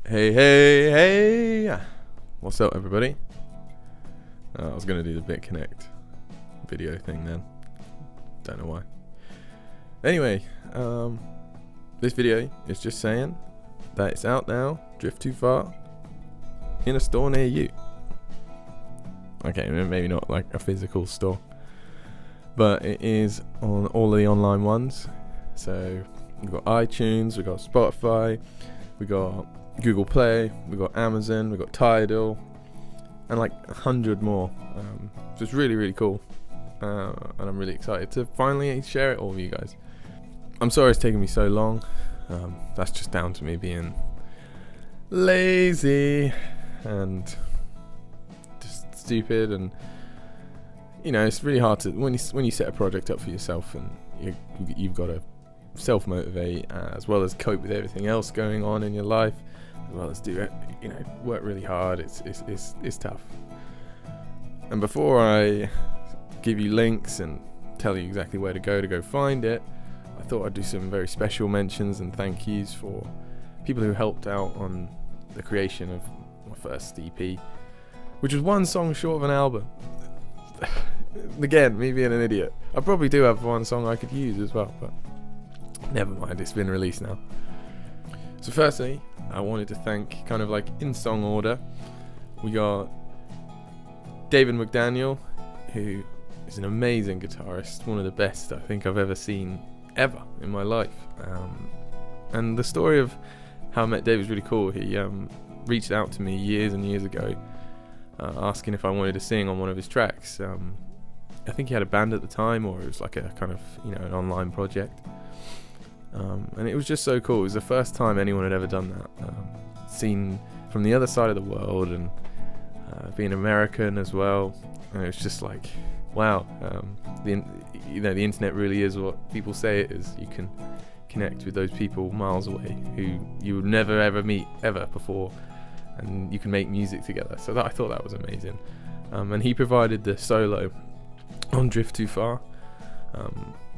Hey, what's up, everybody? I was going to do the BitConnect video thing then. Don't know why. Anyway, this video is just saying that it's out now, Drift Too Far, in a store near you. Okay, maybe not like a physical store, but it is on all of the online ones. So we've got iTunes, we've got Spotify, we've got Google Play, we've got Amazon, we've got Tidal, and like 100 more. So it's really, really cool. And I'm really excited to finally share it all with you guys. I'm sorry it's taken me so long. That's just down to me being lazy and just stupid, and you know, it's really hard to when you set a project up for yourself and you've got to self-motivate as well as cope with everything else going on in your life, as well as do it, you know, work really hard. It's tough. And before I give you links and tell you exactly where to go find it, I thought I'd do some very special mentions and thank yous for people who helped out on the creation of my first EP, which was one song short of an album. Again, me being an idiot. I probably do have one song I could use as well, but never mind, it's been released now. So firstly, I wanted to thank, kind of like in song order, we got David McDaniel, who is an amazing guitarist, one of the best I think I've ever seen ever in my life. And the story of how I met Dave is really cool. He reached out to me years and years ago, asking if I wanted to sing on one of his tracks. I think he had a band at the time, or it was like a kind of, you know, an online project. And it was just so cool. It was the first time anyone had ever done that. Seen from the other side of the world, and being American as well. And it was just like, wow. The internet really is what people say it is. You can connect with those people miles away who you would never ever meet ever before, and you can make music together. So I thought that was amazing. And he provided the solo on Drift Too Far,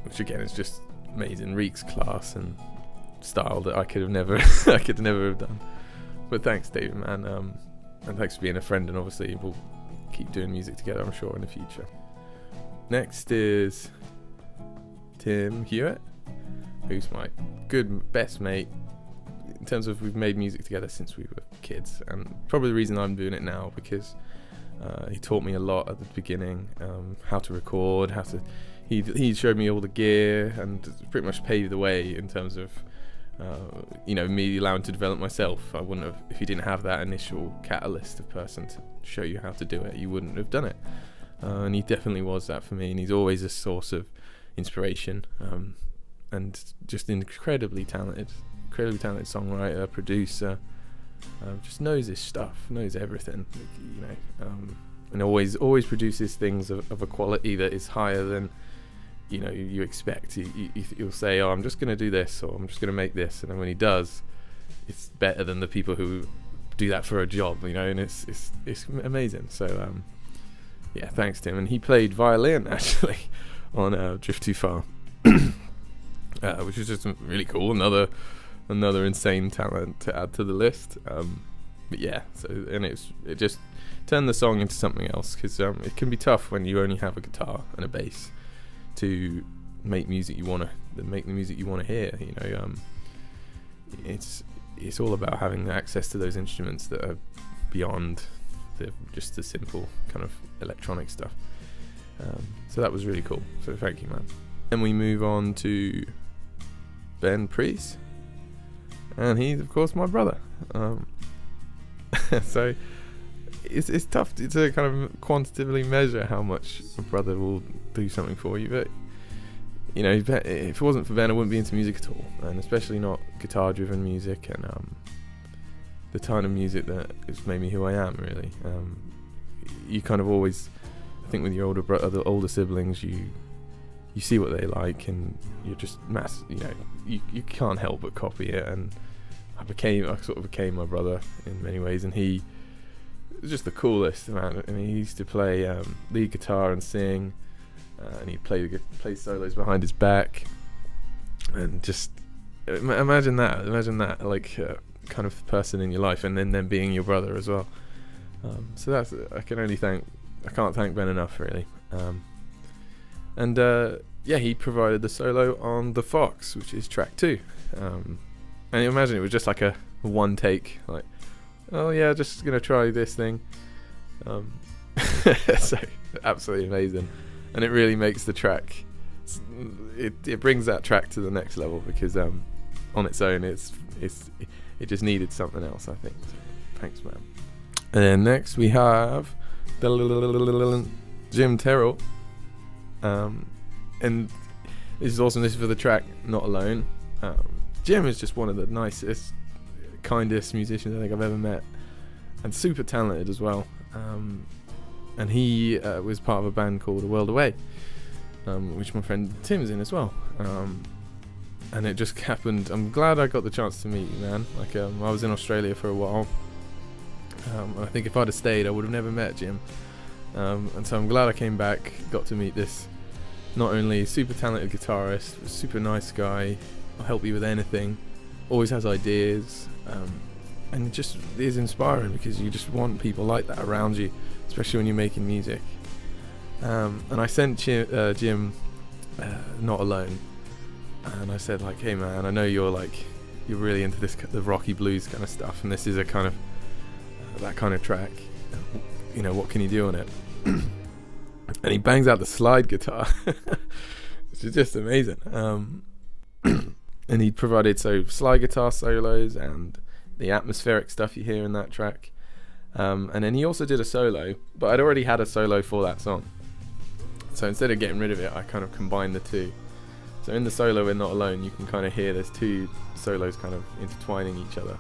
which again is just amazing. Reek's class and style that I could never have done. But thanks, David, man, and thanks for being a friend. And obviously we'll keep doing music together, I'm sure, in the future. Next is Tim Hewitt, who's my best mate in terms of we've made music together since we were kids, and probably the reason I'm doing it now, because he taught me a lot at the beginning, how to record, he showed me all the gear and pretty much paved the way in terms of you know, me allowing to develop myself. I wouldn't have, if he didn't have that initial catalyst of person to show you how to do it, you wouldn't have done it. And he definitely was that for me, and he's always a source of inspiration, and just incredibly talented songwriter, producer, just knows his stuff, knows everything, you know, and always produces things of a quality that is higher than, you know, you expect. He'll say, oh, I'm just going to do this, or I'm just going to make this, and then when he does, it's better than the people who do that for a job, you know, and it's amazing. So yeah, thanks to him. And he played violin actually on Drift Too Far, which is just really cool. Another insane talent to add to the list. But yeah, so, and it just turned the song into something else, because it can be tough when you only have a guitar and a bass to make music you want to hear. You know, it's all about having access to those instruments that are beyond just the simple kind of electronic stuff. So that was really cool. So thank you, man. Then we move on to Preece, and he's of course my brother. So it's tough to kind of quantitatively measure how much a brother will do something for you, but you know, if it wasn't for Ben, I wouldn't be into music at all, and especially not guitar-driven music, and the kind of music that has made me who I am, really. You kind of always, I think, with your older siblings, you see what they like, and you're just you know, you can't help but copy it. And I sort of became my brother in many ways, and he was just the coolest, man. I mean, he used to play lead guitar and sing, and he'd play solos behind his back, and just imagine that, like kind of person in your life, and then them being your brother as well. So that's, I can't thank Ben enough, really. Yeah, he provided the solo on The Fox, which is track 2. And you imagine it was just like a one take, like, oh yeah, just gonna try this thing. So absolutely amazing, and it really makes the track. It brings that track to the next level, because on its own, it just needed something else, I think. So, thanks, man. And then next we have Jim Terrell. And this is awesome. This is for the track Not Alone. Jim is just one of the nicest, kindest musicians I think I've ever met, and super talented as well. And he was part of a band called A World Away, which my friend Tim's in as well. And it just happened. I'm glad I got the chance to meet you, man. Like, I was in Australia for a while. I think if I'd have stayed, I would have never met Jim. And so I'm glad I came back, got to meet this not only super talented guitarist, super nice guy, will help you with anything, always has ideas, and it just is inspiring, because you just want people like that around you, especially when you're making music. And I sent Jim Not Alone, and I said, like, hey man, I know you're really into the rocky blues kind of stuff, and this is a kind of that kind of track. You know, what can you do on it? And he bangs out the slide guitar, which is just amazing. And he provided slide guitar solos and the atmospheric stuff you hear in that track. And then he also did a solo, but I'd already had a solo for that song. So instead of getting rid of it, I kind of combined the two. So in the solo in Not Alone, you can kind of hear there's two solos kind of intertwining each other.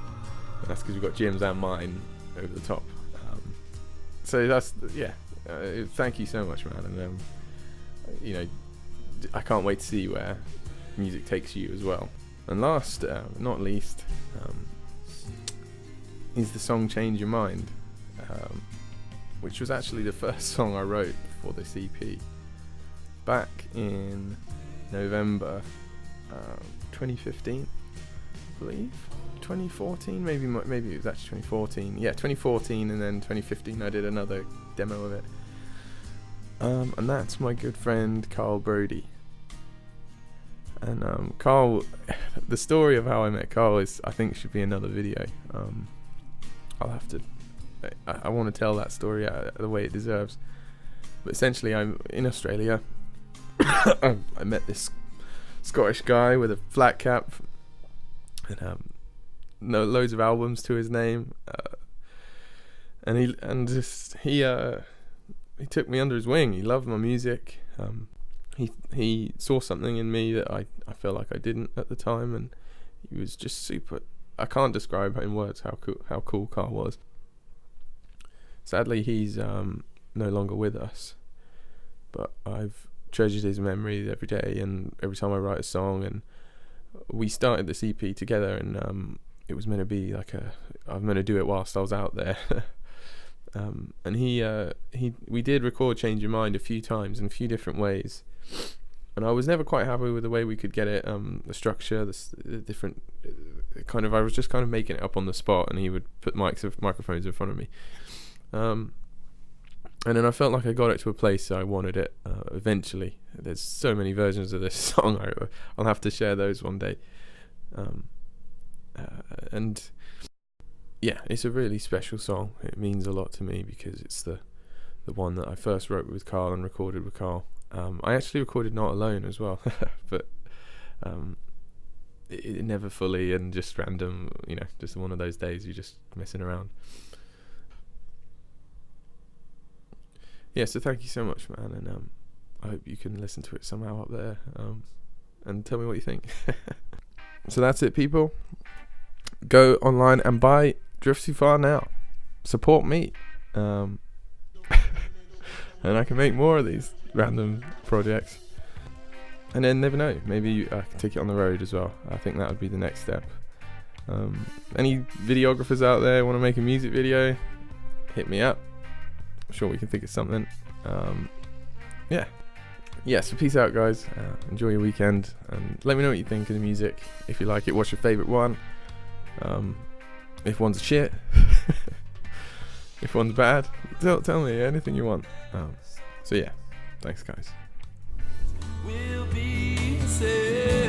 And that's because we've got Jim's and mine over the top. So that's, yeah, thank you so much, man. And you know, I can't wait to see where music takes you as well. And last not least, is the song Change Your Mind, which was actually the first song I wrote for this EP back in November 2015, I believe. 2014, maybe it was actually 2014. Yeah, 2014, and then 2015 I did another demo of it. And that's my good friend Carl Brody. And Carl, the story of how I met Carl is, I think, should be another video. I'll have to. I want to tell that story the way it deserves. But essentially, I'm in Australia. I met this Scottish guy with a flat cap, and loads of albums to his name, and he took me under his wing. He loved my music. He saw something in me that I felt like I didn't at the time, and he was just super. I can't describe in words how cool Carl was. Sadly, he's no longer with us, but I've treasured his memories every day and every time I write a song. And we started this EP together, and it was meant to be like I'm meant to do it whilst I was out there. And we did record Change Your Mind a few times in a few different ways, and I was never quite happy with the way we could get it, the structure, the different kind of. I was just kind of making it up on the spot, and he would put microphones in front of me, and then I felt like I got it to a place I wanted it. Eventually, there's so many versions of this song. I'll have to share those one day. And yeah, it's a really special song. It means a lot to me because it's the one that I first wrote with Carl and recorded with Carl. I actually recorded Not Alone as well, but it never fully, and just random, just one of those days you're just messing around. Yeah, so thank you so much, man, and I hope you can listen to it somehow up there, and tell me what you think. So that's it, people. Go online and buy Drift Too Far now. Support me, and I can make more of these random projects. And then never know, maybe I can take it on the road as well. I think that would be the next step. Any videographers out there want to make a music video, hit me up. I'm sure we can think of something. So peace out, guys. Enjoy your weekend, and let me know what you think of the music. If you like it, what's your favourite one? if one's shit, if one's bad, tell me anything you want. So yeah, thanks guys. We'll be safe.